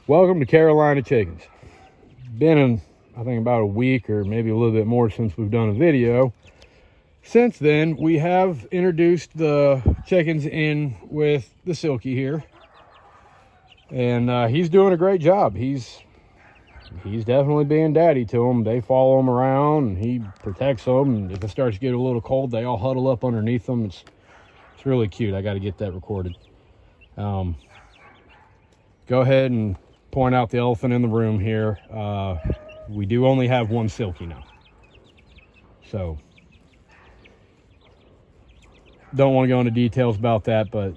Welcome to Carolina Chickens. Been I think about a week or maybe a little bit more since we've done a video. Since then, we have introduced the chickens in with the Silky here. And he's doing a great job. He's definitely being daddy to them. They follow him around and he protects them. And if it starts to get a little cold, they all huddle up underneath them. It's really cute. I got to get that recorded. Go ahead and point out the elephant in the room here. We do only have one Silky now. So, don't want to go into details about that, but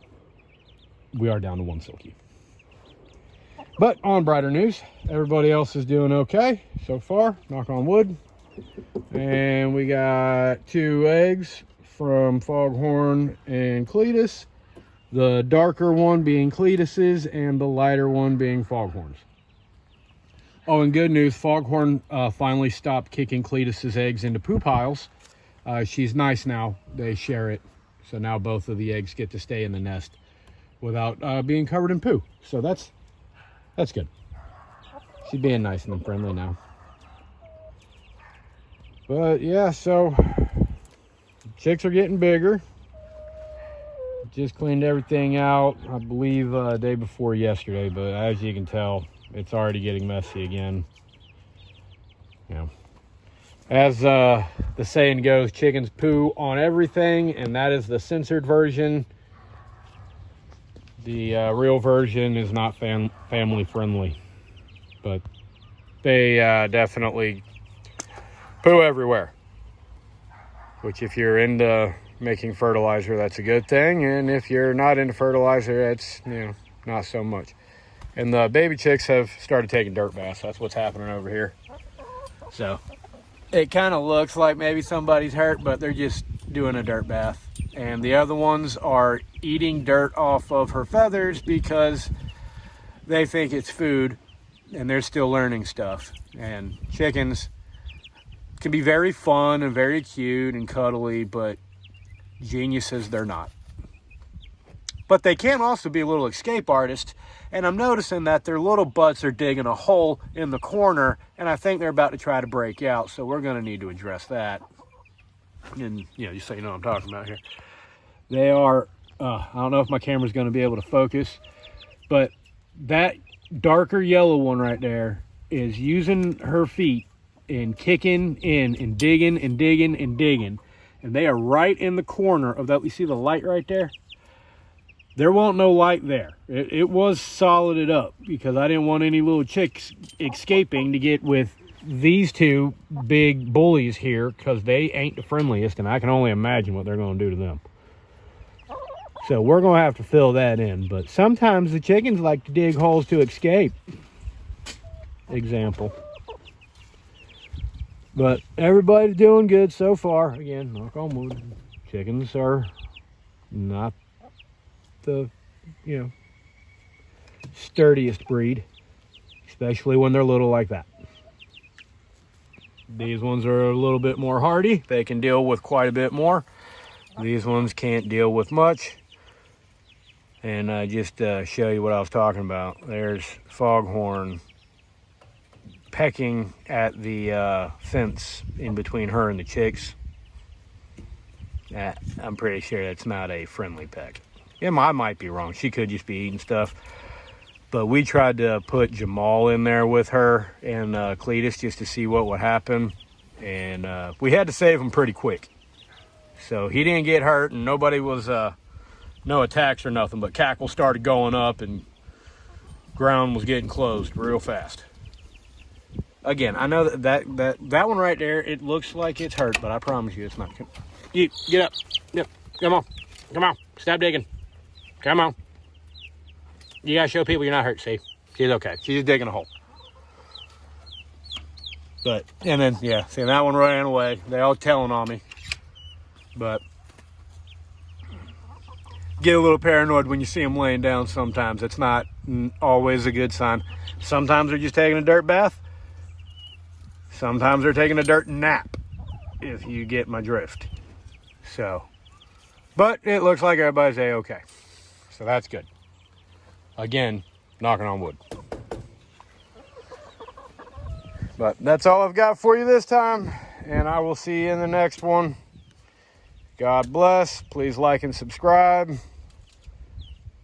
we are down to one Silky. But on brighter news, everybody else is doing okay so far, knock on wood. And we got 2 eggs from Foghorn and Cletus. The darker one being Cletus's and the lighter one being Foghorn's. Oh, and good news, Foghorn finally stopped kicking Cletus's eggs into poo piles. She's nice now. They share it. So now both of the eggs get to stay in the nest without being covered in poo. So that's good. She's being nice and friendly now. But yeah, so chicks are getting bigger. Just cleaned everything out, I believe, day before yesterday, but as you can tell, it's already getting messy again. You know, as the saying goes, chickens poo on everything, and that is the censored version. The real version is not family friendly, but they definitely poo everywhere. Which, if you're into making fertilizer, that's a good thing, and if you're not into fertilizer, that's, you know, not so much. And the baby chicks have started taking dirt baths. That's what's happening over here. So it kind of looks like maybe somebody's hurt, but they're just doing a dirt bath. And the other ones are eating dirt off of her feathers because they think it's food, and they're still learning stuff. And chickens can be very fun and very cute and cuddly, but geniuses they're not. But they can also be a little escape artists, and I'm noticing that their little butts are digging a hole in the corner, and I think they're about to try to break out, so we're going to need to address that. And, you know, just so you know what I'm talking about here. They are, I don't know if my camera's going to be able to focus, but that darker yellow one right there is using her feet and kicking in and digging and digging and digging. And they are right in the corner of that. You see the light right there? There wasn't no light there. It was solided up because I didn't want any little chicks escaping to get with these 2 big bullies here, because they ain't the friendliest, and I can only imagine what they're going to do to them. So we're going to have to fill that in. But sometimes the chickens like to dig holes to escape. Example. But everybody's doing good so far. Again, knock on wood. Chickens are not the, you know, sturdiest breed, especially when they're little like that. These ones are a little bit more hardy. They can deal with quite a bit more. These ones can't deal with much. And just show you what I was talking about. There's Foghorn pecking at the fence in between her and the chicks. I'm pretty sure that's not a friendly peck. Yeah, I might be wrong. She could just be eating stuff. But we tried to put Jamal in there with her and Cletus just to see what would happen. And we had to save him pretty quick. So he didn't get hurt, and nobody was, no attacks or nothing. But cackle started going up, and ground was getting closed real fast. Again, I know that one right there, it looks like it's hurt, but I promise you it's not. You, get up. Yep. Come on. Come on. Stop digging. Come on. You gotta show people you're not hurt, see? She's okay. She's just digging a hole. But, and then, yeah, see, that one ran away. They all telling on me. But, get a little paranoid when you see them laying down sometimes. It's not always a good sign. Sometimes they're just taking a dirt bath. Sometimes they're taking a dirt nap, if you get my drift. So, but it looks like everybody's A-okay. So that's good. Again, knocking on wood. But that's all I've got for you this time, and I will see you in the next one. God bless. Please like and subscribe.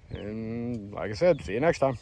And like I said, see you next time.